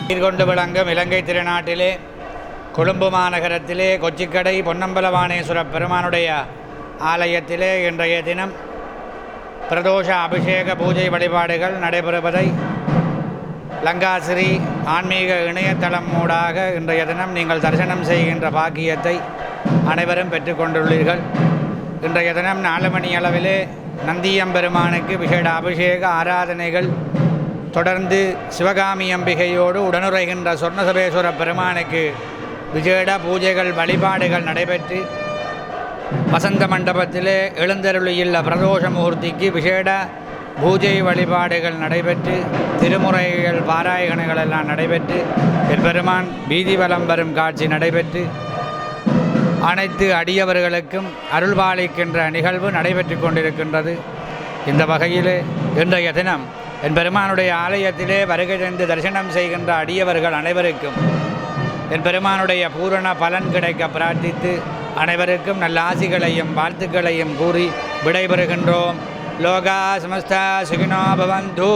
நீர்கொண்டு விளங்கும் இலங்கை திருநாட்டிலே கொழும்பு மாநகரத்திலே கொச்சிக்கடை பொன்னம்பலவானேஸ்வர பெருமானுடைய ஆலயத்திலே இன்றைய தினம் பிரதோஷ அபிஷேக பூஜை வழிபாடுகள் நடைபெறுவதை லங்காசிரி ஆன்மீக இணையதளம் ஊடாக இன்றைய தினம் நீங்கள் தரிசனம் செய்கின்ற பாக்கியத்தை அனைவரும் பெற்றுக்கொண்டுள்ளீர்கள். இன்றைய தினம் 4 மணி அளவிலே நந்தியம்பெருமானுக்கு விசேட அபிஷேக ஆராதனைகள் தொடர்ந்து சிவகாமி அம்பிகையோடு உடனுரைகின்ற சொர்ணசபேஸ்வர பெருமானுக்கு விசேட பூஜைகள் வழிபாடுகள் நடைபெற்று வசந்த மண்டபத்திலே எழுந்தருளியுள்ள பிரதோஷ மூர்த்திக்கு விசேட பூஜை வழிபாடுகள் நடைபெற்று திருமுறைகள் பாராயணங்கள் எல்லாம் நடைபெற்று பெருமான் வீதி வலம் வரும் காட்சி நடைபெற்று அனைத்து அடியவர்களுக்கும் அருள்பாலிக்கின்ற நிகழ்வு நடைபெற்று கொண்டிருக்கின்றது. இந்த வகையிலே இன்றைய தினம் என் பெருமானுடைய ஆலயத்திலே வருகை தந்து தரிசனம் செய்கின்ற அடியவர்கள் அனைவருக்கும் என் பெருமானுடைய பூரண பலன் கிடைக்க பிரார்த்தித்து அனைவருக்கும் நல்ல ஆசிகளையும் வாழ்த்துக்களையும் கூறி விடைபெறுகின்றோம். லோகா சமஸ்தா சுகினோ பவந்து.